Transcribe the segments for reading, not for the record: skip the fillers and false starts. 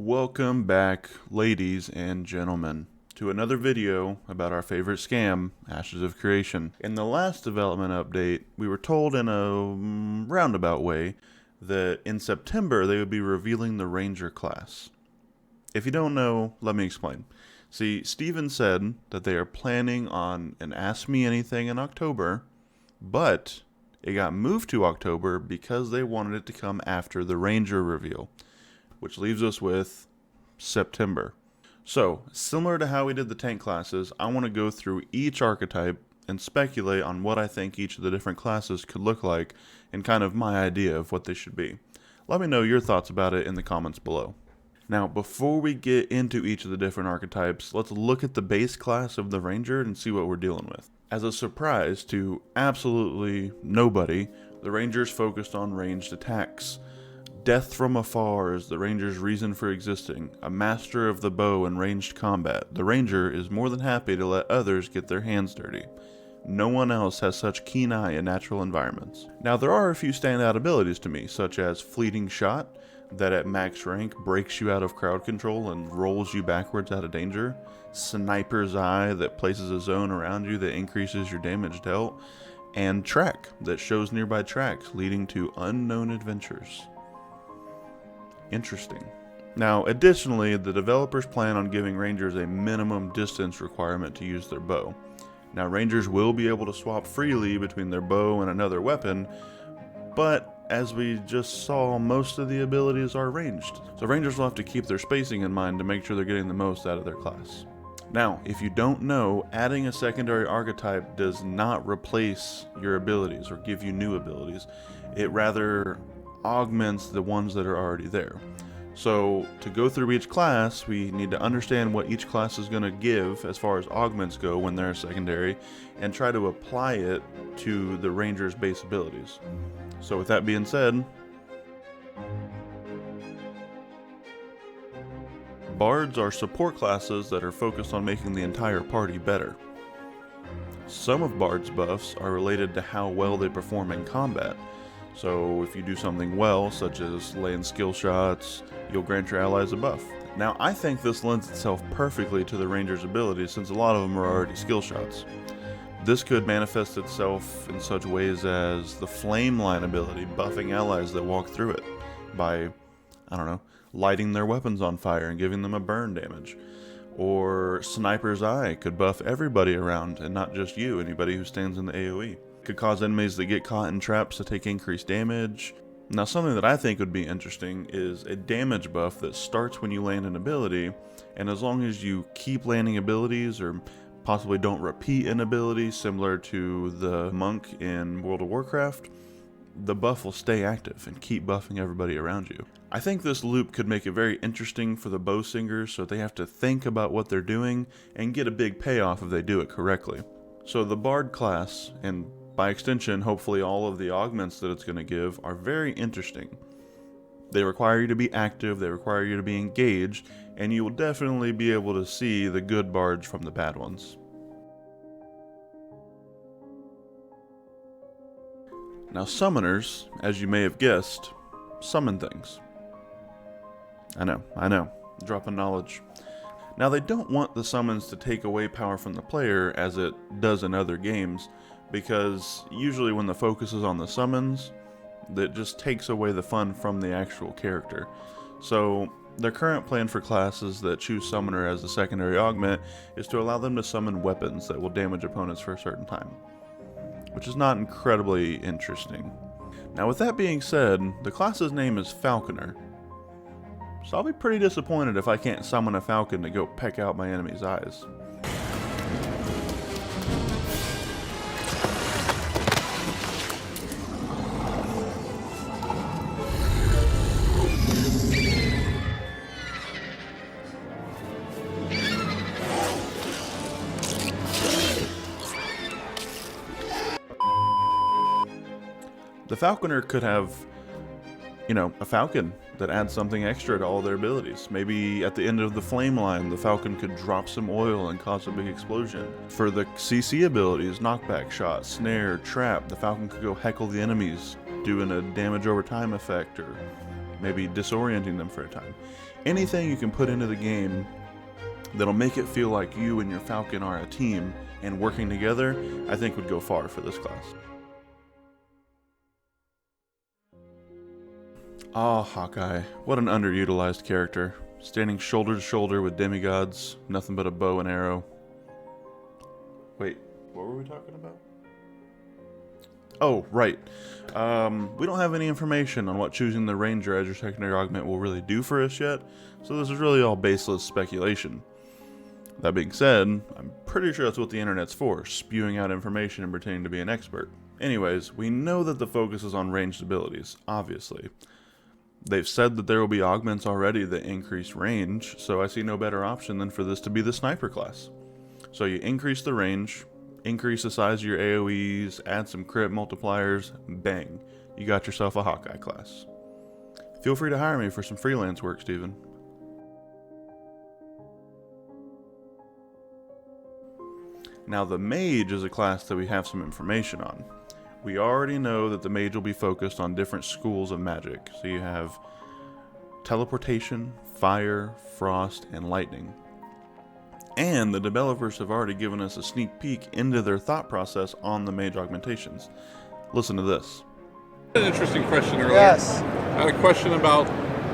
Welcome back, ladies and gentlemen, to another video about our favorite scam, Ashes of Creation. In the last development update, we were told in a roundabout way that in September they would be revealing the Ranger class. If you don't know, let me explain. See, Steven said that they are planning on an Ask Me Anything in October, but it got moved to October because they wanted it to come after the Ranger reveal, which leaves us with September. So, similar to how we did the tank classes, I want to go through each archetype and speculate on what I think each of the different classes could look like and kind of my idea of what they should be. Let me know your thoughts about it in the comments below. Now, before we get into each of the different archetypes, let's look at the base class of the Ranger and see what we're dealing with. As a surprise to absolutely nobody, the Ranger's focused on ranged attacks. Death from afar is the Ranger's reason for existing, a master of the bow in ranged combat. The Ranger is more than happy to let others get their hands dirty. No one else has such keen eye in natural environments. Now there are a few standout abilities to me, such as Fleeting Shot, that at max rank breaks you out of crowd control and rolls you backwards out of danger. Sniper's Eye, that places a zone around you that increases your damage dealt. And Track, that shows nearby tracks leading to unknown adventures. Interesting. Now, additionally, the developers plan on giving Rangers a minimum distance requirement to use their bow. Now, Rangers will be able to swap freely between their bow and another weapon, but as we just saw, most of the abilities are ranged. So Rangers will have to keep their spacing in mind to make sure they're getting the most out of their class. Now, if you don't know, adding a secondary archetype does not replace your abilities or give you new abilities. It rather augments the ones that are already there. So to go through each class, we need to understand what each class is going to give as far as augments go when they're secondary, and try to apply it to the Ranger's base abilities. So with that being said, Bards are support classes that are focused on making the entire party better. Some of Bard's buffs are related to how well they perform in combat. So if you do something well, such as laying skill shots, you'll grant your allies a buff. Now I think this lends itself perfectly to the Ranger's abilities, since a lot of them are already skill shots. This could manifest itself in such ways as the Flame Line ability, buffing allies that walk through it by, lighting their weapons on fire and giving them a burn damage. Or Sniper's Eye could buff everybody around and not just you, anybody who stands in the AoE. Could cause enemies that get caught in traps to take increased damage. Now something that I think would be interesting is a damage buff that starts when you land an ability, and as long as you keep landing abilities or possibly don't repeat an ability similar to the monk in World of Warcraft, the buff will stay active and keep buffing everybody around you. I think this loop could make it very interesting for the Bowsingers, so they have to think about what they're doing and get a big payoff if they do it correctly. So the Bard class, and by extension, hopefully all of the augments that it's going to give, are very interesting. They require you to be active, they require you to be engaged, and you will definitely be able to see the good bards from the bad ones. Now summoners, as you may have guessed, summon things. I know, dropping knowledge. Now they don't want the summons to take away power from the player as it does in other games, because usually when the focus is on the summons, that just takes away the fun from the actual character. So their current plan for classes that choose Summoner as the secondary augment is to allow them to summon weapons that will damage opponents for a certain time, which is not incredibly interesting. Now with that being said, the class's name is Falconer, so I'll be pretty disappointed if I can't summon a falcon to go peck out my enemy's eyes. The Falconer could have, a falcon that adds something extra to all their abilities. Maybe at the end of the flame line, the falcon could drop some oil and cause a big explosion. For the CC abilities, knockback shot, snare, trap, the falcon could go heckle the enemies, doing a damage over time effect, or maybe disorienting them for a time. Anything you can put into the game that'll make it feel like you and your Falcon are a team and working together, I think would go far for this class. Ah, Hawkeye. What an underutilized character. Standing shoulder to shoulder with demigods, nothing but a bow and arrow. Wait, what were we talking about? Oh, right. We don't have any information on what choosing the Ranger as your secondary augment will really do for us yet, so this is really all baseless speculation. That being said, I'm pretty sure that's what the internet's for, spewing out information and pretending to be an expert. Anyways, we know that the focus is on ranged abilities, obviously. They've said that there will be augments already that increase range, so I see no better option than for this to be the sniper class. So you increase the range, increase the size of your AoEs, add some crit multipliers, bang, you got yourself a Hawkeye class. Feel free to hire me for some freelance work, Steven. Now the mage is a class that we have some information on. We already know that the mage will be focused on different schools of magic. So you have teleportation, fire, frost, and lightning. And the developers have already given us a sneak peek into their thought process on the mage augmentations. Listen to this. An interesting question earlier. Yes. I had a question about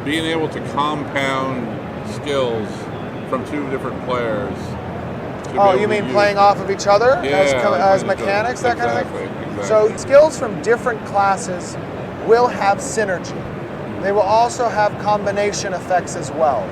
being able to compound skills from two different players. Oh, you mean playing off of each other as mechanics, that kind of thing? Exactly. So skills from different classes will have synergy. They will also have combination effects as well.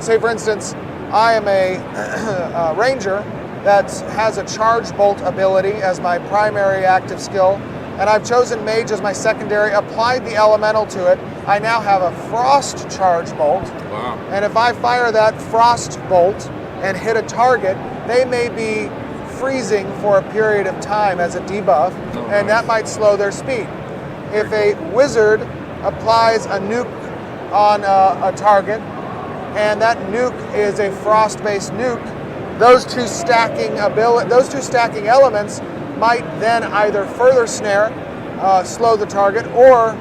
Say, for instance, I am a ranger that has a charge bolt ability as my primary active skill, and I've chosen mage as my secondary, applied the elemental to it. I now have a frost charge bolt. Wow. And if I fire that frost bolt and hit a target, they may be freezing for a period of time as a debuff, and that might slow their speed. If a wizard applies a nuke on a target, and that nuke is a frost-based nuke, those two stacking elements might then either further snare, slow the target, or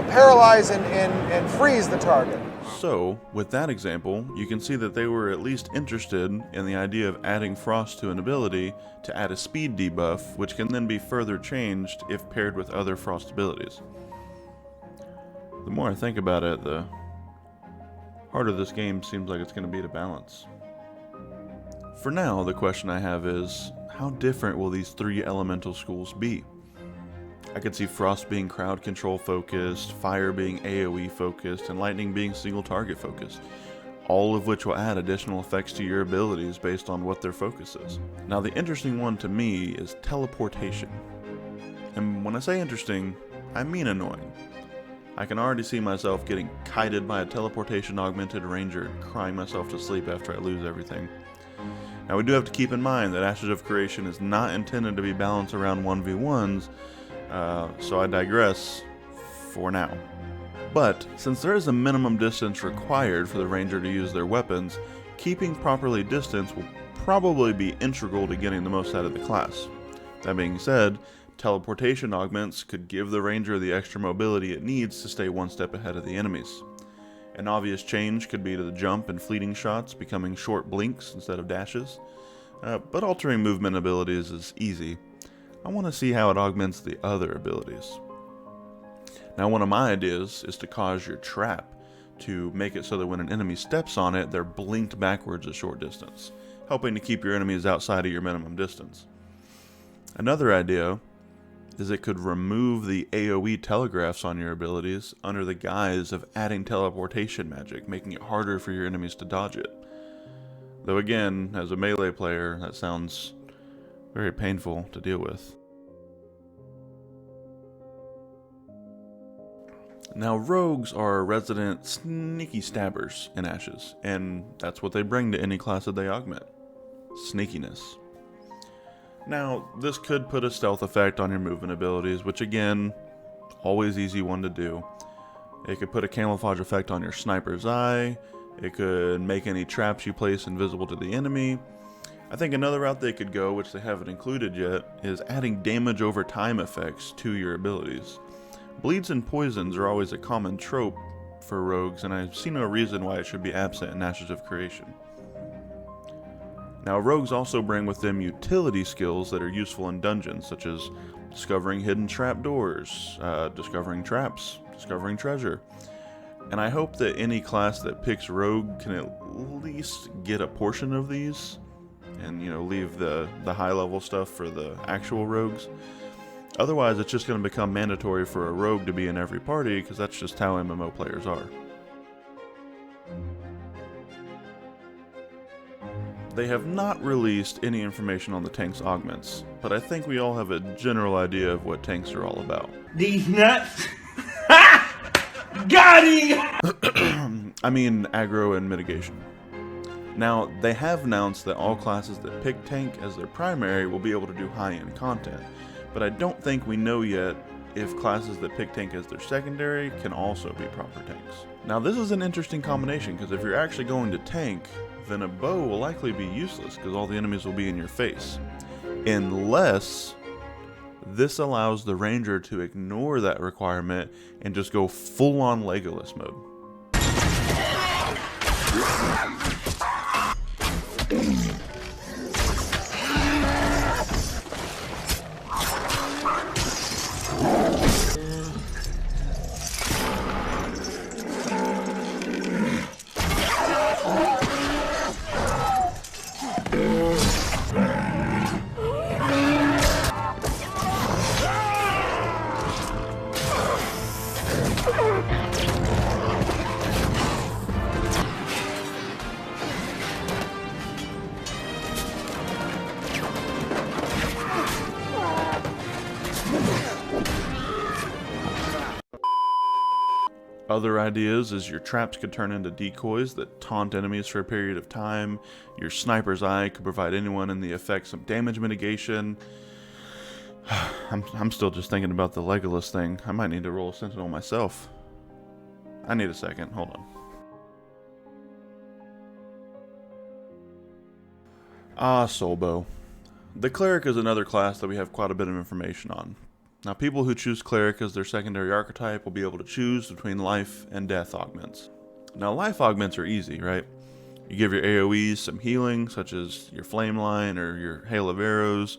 paralyze and freeze the target. So, with that example, you can see that they were at least interested in the idea of adding frost to an ability to add a speed debuff, which can then be further changed if paired with other frost abilities. The more I think about it, the harder this game seems like it's going to be to balance. For now, the question I have is, how different will these three elemental schools be? I could see frost being crowd control focused, fire being AoE focused, and lightning being single target focused, all of which will add additional effects to your abilities based on what their focus is. Now the interesting one to me is teleportation. And when I say interesting, I mean annoying. I can already see myself getting kited by a teleportation augmented ranger and crying myself to sleep after I lose everything. Now we do have to keep in mind that Ashes of Creation is not intended to be balanced around 1v1s, so I digress for now. But since there is a minimum distance required for the ranger to use their weapons, keeping properly distanced will probably be integral to getting the most out of the class. That being said, teleportation augments could give the ranger the extra mobility it needs to stay one step ahead of the enemies. An obvious change could be to the jump and fleeting shots becoming short blinks instead of dashes, but altering movement abilities is easy. I want to see how it augments the other abilities. Now one of my ideas is to cause your trap to make it so that when an enemy steps on it, they're blinked backwards a short distance, helping to keep your enemies outside of your minimum distance. Another idea is it could remove the AoE telegraphs on your abilities under the guise of adding teleportation magic, making it harder for your enemies to dodge it. Though again, as a melee player, that sounds very painful to deal with. Now, rogues are resident sneaky stabbers in Ashes, and that's what they bring to any class that they augment. Sneakiness. Now, this could put a stealth effect on your movement abilities, which again, always easy one to do. It could put a camouflage effect on your sniper's eye. It could make any traps you place invisible to the enemy. I think another route they could go, which they haven't included yet, is adding damage over time effects to your abilities. Bleeds and poisons are always a common trope for rogues, and I see no reason why it should be absent in Ashes of Creation. Now, rogues also bring with them utility skills that are useful in dungeons, such as discovering hidden trapdoors, discovering traps, discovering treasure. And I hope that any class that picks rogue can at least get a portion of these, and leave the high level stuff for the actual rogues. Otherwise, it's just going to become mandatory for a rogue to be in every party, because that's just how MMO players are. They have not released any information on the tank's augments, but I think we all have a general idea of what tanks are all about. These nuts! Got him! I mean aggro and mitigation. Now, they have announced that all classes that pick tank as their primary will be able to do high-end content, but I don't think we know yet if classes that pick tank as their secondary can also be proper tanks. Now, this is an interesting combination, because if you're actually going to tank, then a bow will likely be useless because all the enemies will be in your face. Unless this allows the ranger to ignore that requirement and just go full-on Legolas mode. Other ideas is your traps could turn into decoys that taunt enemies for a period of time. Your sniper's eye could provide anyone in the effect some damage mitigation. I'm still just thinking about the Legolas thing. I might need to roll a Sentinel myself. I need a second, hold on. Soulbow. The Cleric is another class that we have quite a bit of information on. Now, people who choose Cleric as their secondary archetype will be able to choose between life and death augments. Now, life augments are easy, right? You give your AoEs some healing, such as your Flame Line or your Hail of Arrows.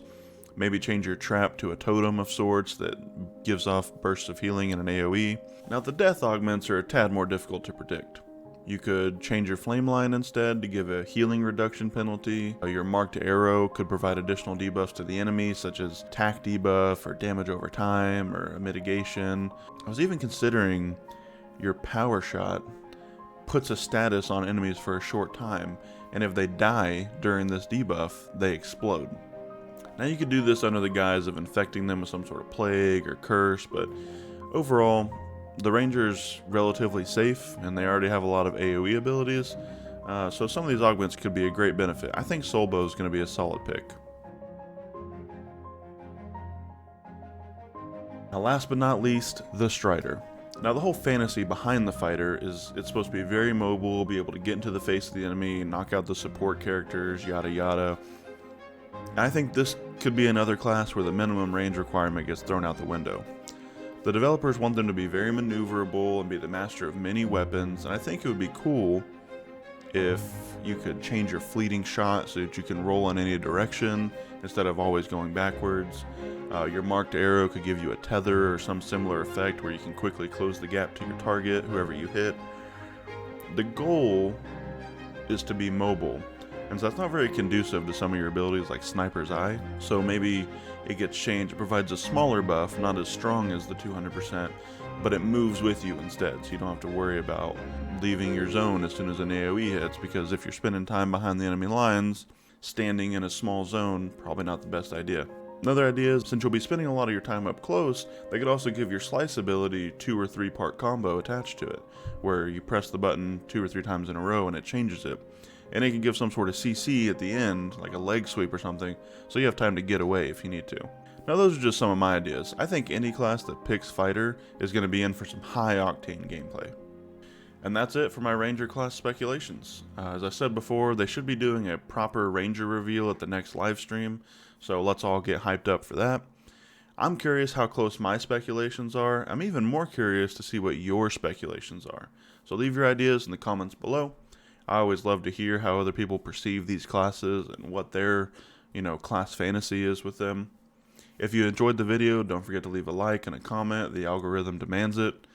Maybe change your trap to a totem of sorts that gives off bursts of healing in an AoE. Now, the death augments are a tad more difficult to predict. You could change your Flame Line instead to give a healing reduction penalty. Your Marked Arrow could provide additional debuffs to the enemy, such as attack debuff or damage over time or a mitigation. I was even considering your Power Shot puts a status on enemies for a short time, and if they die during this debuff, they explode. Now, you could do this under the guise of infecting them with some sort of plague or curse, but overall, the Ranger's relatively safe, and they already have a lot of AoE abilities, so some of these augments could be a great benefit. I think Soulbow is going to be a solid pick. Now, last but not least, the Strider. Now, the whole fantasy behind the fighter is it's supposed to be very mobile, be able to get into the face of the enemy, knock out the support characters, yada yada. I think this could be another class where the minimum range requirement gets thrown out the window. The developers want them to be very maneuverable and be the master of many weapons, and I think it would be cool if you could change your fleeting shot so that you can roll in any direction instead of always going backwards. Your Marked Arrow could give you a tether or some similar effect where you can quickly close the gap to your target, whoever you hit. The goal is to be mobile, and so that's not very conducive to some of your abilities like Sniper's Eye, so maybe it gets changed. It provides a smaller buff, not as strong as the 200%, but it moves with you instead, so you don't have to worry about leaving your zone as soon as an AoE hits, because if you're spending time behind the enemy lines, standing in a small zone, probably not the best idea. Another idea is, since you'll be spending a lot of your time up close, they could also give your slice ability 2 or 3 part combo attached to it, where you press the button 2 or 3 times in a row and it changes it. And it can give some sort of CC at the end, like a leg sweep or something, so you have time to get away if you need to. Now, those are just some of my ideas. I think any class that picks Fighter is going to be in for some high-octane gameplay. And that's it for my Ranger class speculations. As I said before, they should be doing a proper Ranger reveal at the next live stream, so let's all get hyped up for that. I'm curious how close my speculations are. I'm even more curious to see what your speculations are. So leave your ideas in the comments below. I always love to hear how other people perceive these classes and what their, class fantasy is with them. If you enjoyed the video, don't forget to leave a like and a comment. The algorithm demands it.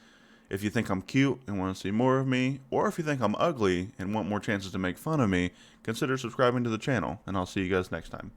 If you think I'm cute and want to see more of me, or if you think I'm ugly and want more chances to make fun of me, consider subscribing to the channel, and I'll see you guys next time.